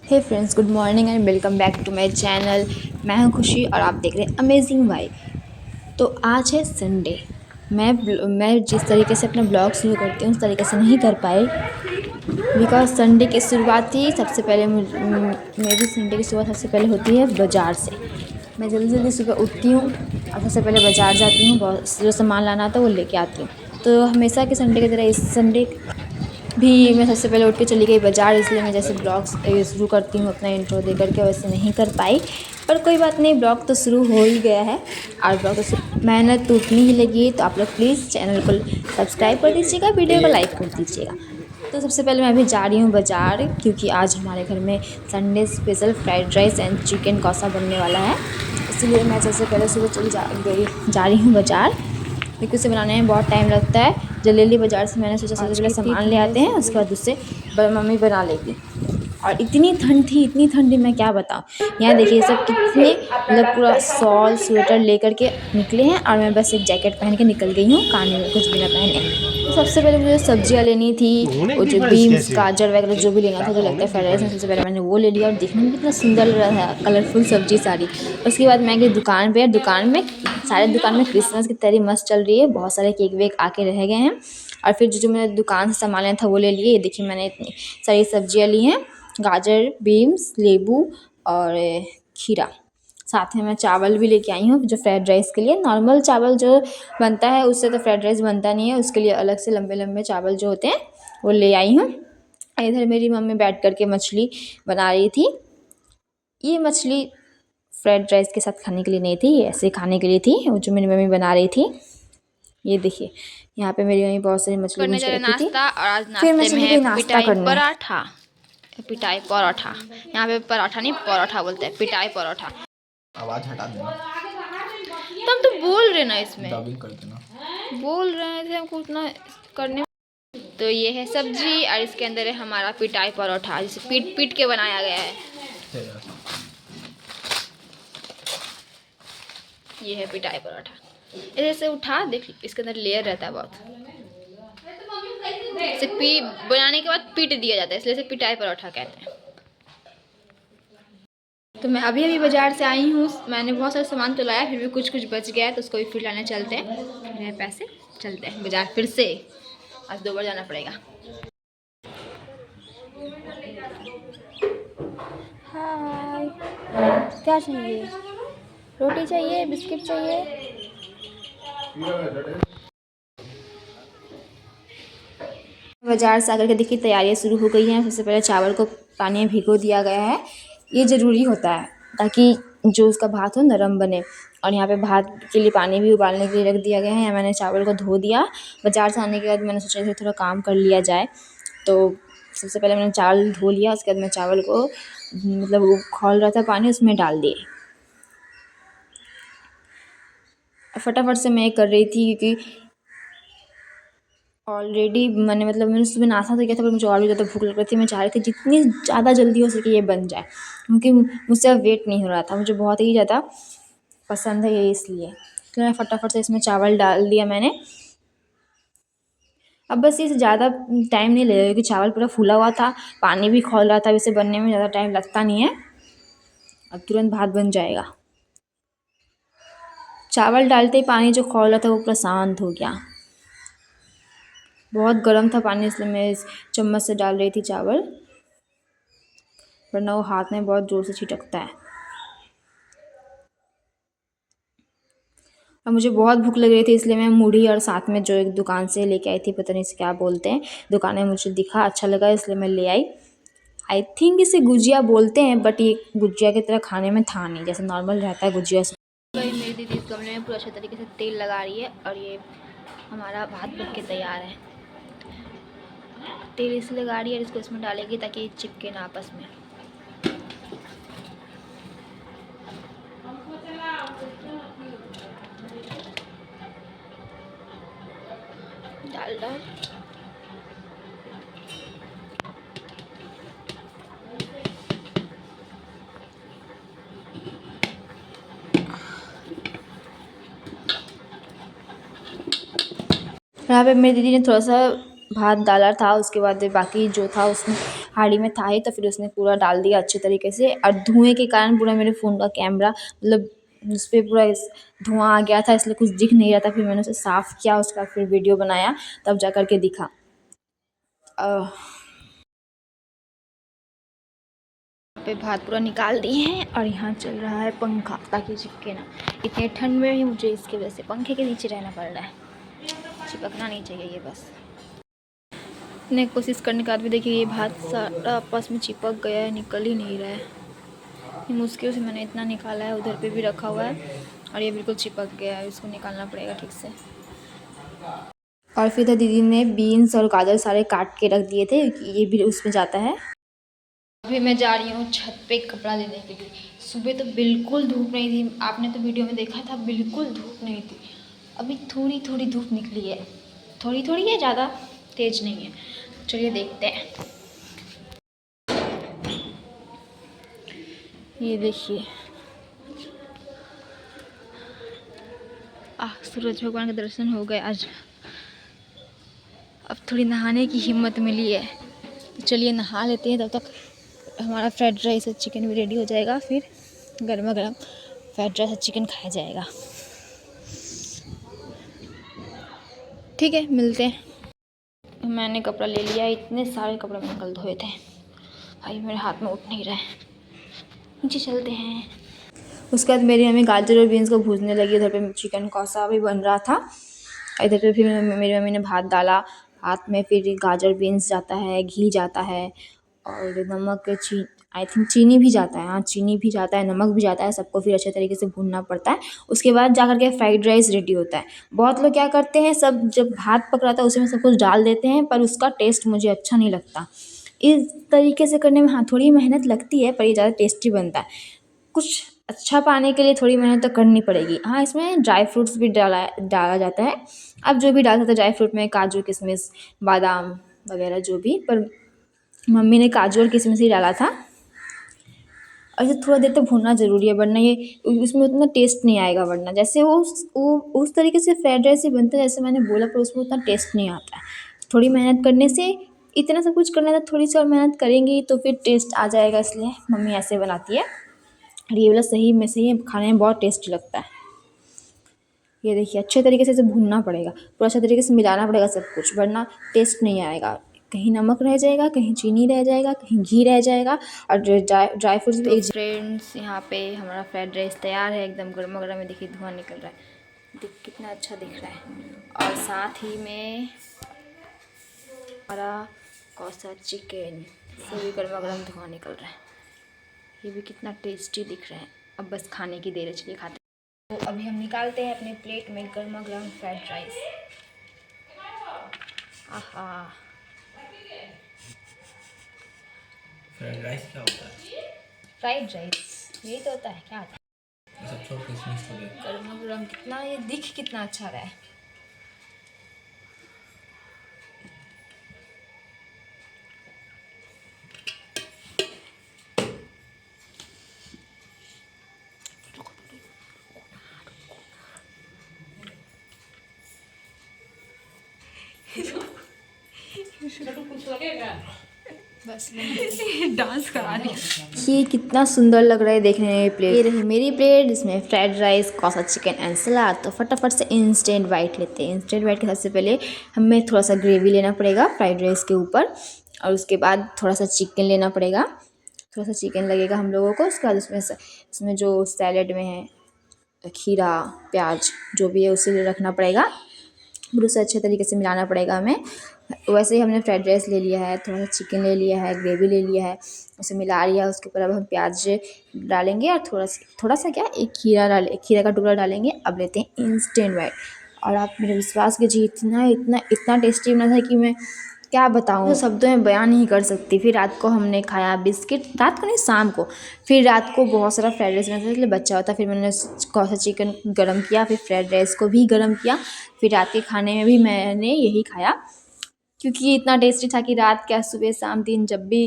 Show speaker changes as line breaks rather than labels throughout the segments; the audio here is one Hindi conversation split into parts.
Hey friends, good morning and welcome back to my channel. मैं हूं खुशी और आप देख रहे हैं अमेजिंग वाई। तो आज है संडे। मैं जिस तरीके से अपना ब्लॉग शुरू करती हूँ उस तरीके से नहीं कर पाई, बिकॉज संडे की शुरुआत ही सबसे पहले मेरी संडे की शुरुआत सबसे पहले होती है बाज़ार से। मैं जल्दी जल्दी सुबह उठती हूँ और सबसे पहले बाज़ार जाती हूँ, बहुत जो सामान लाना था वो लेके आती हूँ। तो हमेशा के संडे की तरह इस संडे भी मैं सबसे पहले उठ के चली गई बाज़ार, इसलिए मैं जैसे ब्लॉग शुरू करती हूँ अपना इंट्रो दे करके वैसे नहीं कर पाई। पर कोई बात नहीं, ब्लॉग तो शुरू हो ही गया है और ब्लॉग तो मेहनत तो उतनी ही लगी है। तो आप लोग प्लीज़ चैनल को सब्सक्राइब कर दीजिएगा, वीडियो को लाइक कर दीजिएगा। तो सबसे पहले मैं अभी जा रही हूँ बाज़ार, क्योंकि आज हमारे घर में Sunday special fried rice and chicken कौसा बनने वाला है। इसीलिए मैं सबसे पहले सुबह जा रही हूँ बाज़ार, क्योंकि उसे बनाने में बहुत टाइम लगता है। जलेली बाज़ार से मैंने सोचा सबसे पहले सामान ले आते हैं, उसके बाद उससे मम्मी बना लेगी। और इतनी ठंड थी, इतनी ठंडी मैं क्या बताऊँ। यहाँ देखिए सब कितने मतलब पूरा शॉल स्वेटर लेकर के निकले हैं और मैं बस एक जैकेट पहन के निकल गई हूँ, कान में कुछ भी ना पहने। तो सबसे पहले मुझे सब्जियाँ लेनी थी, वो जो बीन्स गाजर वगैरह जो भी लेना था, जो लगता है फ्राइड राइस में, सबसे पहले मैंने वो ले लिया। और देखने में कितना सुंदर लग रहा था, कलरफुल सब्जी सारी। उसके बाद मैं गई दुकान पे। दुकान में सारे दुकान में क्रिसमस की तैयारी मस्त चल रही है, बहुत सारे केक वेक आके रह गए हैं। और फिर जो मैंने दुकान से सामान लेना था वो ले लिए। ये देखिए मैंने इतनी सारी सब्जियाँ ली हैं, गाजर, बीन्स, लेबू और खीरा। साथ में मैं चावल भी लेके आई हूँ, जो फ्राइड राइस के लिए नॉर्मल चावल जो बनता है उससे तो फ्राइड राइस बनता नहीं है, उसके लिए अलग से लंबे लंबे चावल जो होते हैं वो ले आई हूँ। इधर मेरी मम्मी बैठ करके मछली बना रही थी। ये मछली फ्राइड राइस के साथ खाने के लिए नहीं थी, ये ऐसे खाने के लिए थी, वो जो मेरी मम्मी बना रही थी। ये देखिए यहाँ पे मेरी मम्मी बहुत सारी मछली भून के रखी थी।
और आज
फिर मैं
नाश्ते में
चली
है
गई नाश्ता
पिटाई
करने।
पराठा। पिटाई पराठा, यहाँ पे पराठा नहीं पराठा बोलते हैं, पिटाई पराठा।
आवाज हटा देना,
तुम तो बोल रहे ना, इसमें
डबिंग कर देना।
बोल रहे थे हमको उतना करने। तो ये है सब्जी और इसके अंदर है हमारा पिटाई पराठा, जिसे पीट पीट के बनाया गया है। ये है पिटाई पराठा। ऐसे उठा देख, इसके अंदर लेयर रहता है बहुत। इसे बनाने के बाद पीट दिया जाता है, इसलिए इसे पिटाई पराठा कहते हैं। तो मैं अभी अभी बाज़ार से आई हूँ। मैंने बहुत सारा सामान तो लाया, फिर भी कुछ कुछ बच गया है, तो उसको भी फिर लाने चलते हैं। मेरे पैसे चलते हैं बाज़ार फिर से, आज 2 बार जाना पड़ेगा। हाय, क्या चाहिए? रोटी चाहिए, बिस्किट चाहिए?
बाज़ार से आकर के देखिए तैयारियां शुरू हो गई हैं। सबसे पहले चावल को पानी में भिगो दिया गया है, ये ज़रूरी होता है ताकि जो उसका भात हो नरम बने। और यहाँ पे भात के लिए पानी भी उबालने के लिए रख दिया गया है। यहाँ मैंने चावल को धो दिया। बाज़ार से आने के बाद मैंने सोचा कि थोड़ा काम कर लिया जाए, तो सबसे पहले मैंने चावल धो लिया। उसके बाद मैं चावल को मतलब वो खौल रहा था पानी, उसमें डाल दिए। फटाफट से मैं कर रही थी, क्योंकि ऑलरेडी मैंने सुबह नाश्ता तो किया था, पर मुझे और भी ज़्यादा भूख लग रही थी। मैं चाह रही थी जितनी ज़्यादा जल्दी हो सके ये बन जाए, क्योंकि मुझसे अब वेट नहीं हो रहा था। मुझे बहुत ही ज़्यादा पसंद है ये, इसलिए तो मैं फटाफट से इसमें चावल डाल दिया मैंने। अब बस ये ज़्यादा टाइम नहीं लगेगा, क्योंकि चावल पूरा फूला हुआ था, पानी भी खौल रहा था। इसे बनने में ज़्यादा टाइम लगता नहीं है, अब तुरंत भात बन जाएगा। चावल डालते ही पानी जो खौल रहा था वो पूरा शांत हो गया। बहुत गर्म था पानी, इसलिए मैं इस चम्मच से डाल रही थी चावल, वरना वो हाथ में बहुत ज़ोर से छिटकता है। और मुझे बहुत भूख लग रही थी, इसलिए मैं मूढ़ी और साथ में जो एक दुकान से लेके आई थी, पता नहीं इसे क्या बोलते हैं, दुकान में मुझे दिखा अच्छा लगा इसलिए मैं ले आई। आई थिंक इसे गुजिया बोलते हैं, बट ये गुजिया की तरह खाने में था नहीं, जैसे नॉर्मल रहता है गुजिया से।
मेरी दीदी इस गमले में पूरा अच्छे तरीके से तेल लगा रही है और ये हमारा भात बन के तैयार है। तेल इसलिए लगा रही है और इसको इसमें डालेगी ताकि ये चिपके ना आपस में। डाल डाल
यहाँ पे मेरी दीदी ने थोड़ा सा भात डाला था, उसके बाद बाकी जो था उसमें हांडी में था ही, तो फिर उसने पूरा डाल दिया अच्छे तरीके से, और धुएँ के कारण पूरा मेरे फ़ोन का कैमरा मतलब उस पर पूरा धुआं आ गया था, इसलिए कुछ दिख नहीं रहा था। फिर मैंने उसे साफ़ किया, उसके बाद फिर वीडियो बनाया, तब जा कर के दिखा। पे भात पूरा निकाल दिए हैं और यहाँ चल रहा है पंखा ताकि चिपके ना। इतने ठंड में ही मुझे इसकी वजह से पंखे के नीचे रहना पड़ रहा है, चिपकना नहीं चाहिए ये बस। इतने कोशिश करने के बाद भी देखिए ये भात सारा आपस में चिपक गया है, निकल ही नहीं रहा है। मुश्किल से मैंने इतना निकाला है, उधर पे भी रखा हुआ है और ये बिल्कुल चिपक गया है, इसको निकालना पड़ेगा ठीक से। और फिर तो दीदी ने बीन्स और गाजर सारे काट के रख दिए थे, ये भी उसमें जाता है। अभी मैं जा रही हूँ छत पे कपड़ा लेने के लिए। सुबह तो बिल्कुल धूप नहीं थी, आपने तो वीडियो में देखा था, बिल्कुल धूप नहीं थी। अभी थोड़ी थोड़ी धूप निकली है, थोड़ी थोड़ी है, ज़्यादा तेज नहीं है। चलिए देखते हैं। ये देखिए, सूरज भगवान के दर्शन हो गए आज। अब थोड़ी नहाने की हिम्मत मिली है, तो चलिए नहा लेते हैं। तब तक हमारा फ्राइड राइस और चिकन भी रेडी हो जाएगा, फिर गर्मा गर्म फ्राइड राइस और चिकन खाया जाएगा। ठीक है, मिलते हैं। मैंने कपड़ा ले लिया, इतने सारे कपड़े मैंने कल धोए थे, भाई मेरे हाथ में उठ नहीं रहा है। नीचे चलते हैं। उसके बाद मेरी मम्मी गाजर और बीन्स को भूनने लगी, उधर पे चिकन कौसा भी बन रहा था। इधर पे फिर मेरी मम्मी ने भात डाला, भात में फिर गाजर बीन्स जाता है, घी जाता है और नमक आई थिंक चीनी भी जाता है। हाँ, चीनी भी जाता है, नमक भी जाता है, सबको फिर अच्छे तरीके से भूनना पड़ता है। उसके बाद जाकर के फ्राइड राइस रेडी होता है। बहुत लोग क्या करते हैं, सब जब भात पक रहा था उसमें सब कुछ डाल देते हैं, पर उसका टेस्ट मुझे अच्छा नहीं लगता। इस तरीके से करने में हाँ थोड़ी मेहनत लगती है, पर ये ज़्यादा टेस्टी बनता है। कुछ अच्छा पाने के लिए थोड़ी मेहनत तो करनी पड़ेगी। हाँ, इसमें ड्राई फ्रूट्स भी डाला जाता है। अब जो भी डाल सकते हैं ड्राई फ्रूट में, काजू किशमिश बादाम वगैरह जो भी, पर मम्मी ने काजू और किशमिश ही डाला था। और इसे थोड़ा देर तक भूनना ज़रूरी है, वरना ये उसमें उतना टेस्ट नहीं आएगा। वरना जैसे वो उस तरीके से फ्राइड राइस ही बनता है जैसे मैंने बोला, पर उसमें उतना टेस्ट नहीं आता है। थोड़ी मेहनत करने से, इतना सब कुछ करने से थोड़ी सी और मेहनत करेंगे तो फिर टेस्ट आ जाएगा, इसलिए मम्मी ऐसे बनाती है। और ये वाला सही में सही है, खाने में बहुत टेस्टी लगता है। ये देखिए, अच्छे तरीके से इसे भूनना पड़ेगा, पूरा अच्छे तरीके से मिलाना पड़ेगा सब कुछ, वरना टेस्ट नहीं आएगा। कहीं नमक रह जाएगा, कहीं चीनी रह जाएगा, कहीं घी रह जाएगा, और ड्राई फ्रूट्स भी। फ्रेंड्स, यहाँ पे हमारा फ्राइड राइस तैयार है, एकदम गर्मा गर्म है। देखिए धुआं निकल रहा है, कितना अच्छा दिख रहा है। और साथ ही में हमारा कौसा चिकन, सभी गर्मा गर्म धुआं निकल रहा है। ये भी कितना टेस्टी दिख रहा है। अब बस खाने की देर है, चलिए खाते हैं। तो अभी हम निकालते हैं अपने प्लेट में गर्मा गर्म फ्राइड राइस। आहा,
फ्राइड राइस क्या होता है?
फ्राइड राइस यही तो होता है, क्या होता है?
सब छोड़ के किशमिश को दे।
गर्मा गर्म, कितना ये दिख कितना अच्छा रहा है। बस डांस करा दिया। ये कितना सुंदर लग रहा है देखने में प्लेट। ये रही मेरी प्लेट, इसमें फ्राइड राइस, कौसा चिकन एंड सलाद। तो फटाफट से इंस्टेंट वाइट लेते हैं। इंस्टेंट वाइट के सबसे पहले हमें थोड़ा सा ग्रेवी लेना पड़ेगा फ्राइड राइस के ऊपर, और उसके बाद थोड़ा सा चिकन लेना पड़ेगा। थोड़ा सा चिकन लगेगा हम लोगों को। उसके बाद इसमें जो सैलेड में है खीरा प्याज जो भी है उसे रखना पड़ेगा, फिर उसे अच्छे तरीके से मिलाना पड़ेगा हमें। वैसे ही हमने फ्राइड राइस ले लिया है, थोड़ा सा चिकन ले लिया है, ग्रेवी ले लिया है, उसे मिला लिया। उसके ऊपर अब हम प्याज डालेंगे और थोड़ा सा क्या, एक खीरा का टुकड़ा डालेंगे। अब लेते हैं इंस्टेंट वाइट, और आप मेरे विश्वास कीजिए, इतना इतना इतना टेस्टी बना था कि मैं क्या बताऊँ, तो शब्दों में बयान नहीं कर सकती। फिर रात को हमने खाया बिस्किट, रात को नहीं शाम को। फिर रात को बहुत सारा फ्राइड राइस बनाता था, इसलिए बच्चा होता। फिर मैंने कौन सा चिकन गरम किया, फिर फ्राइड राइस को भी गरम किया। फिर रात के खाने में भी मैंने यही खाया, क्योंकि ये इतना टेस्टी था कि रात क्या सुबह शाम दिन जब भी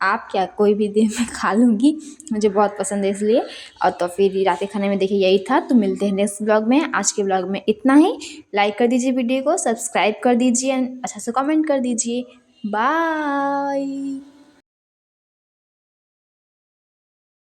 आप क्या कोई भी दिन में खा लूँगी, मुझे बहुत पसंद है इसलिए। और तो फिर रात के खाने में देखिए यही था। तो मिलते हैं नेक्स्ट ब्लॉग में। आज के ब्लॉग में इतना ही। लाइक कर दीजिए वीडियो को, सब्सक्राइब कर दीजिए, अच्छा से कमेंट कर दीजिए। बाय।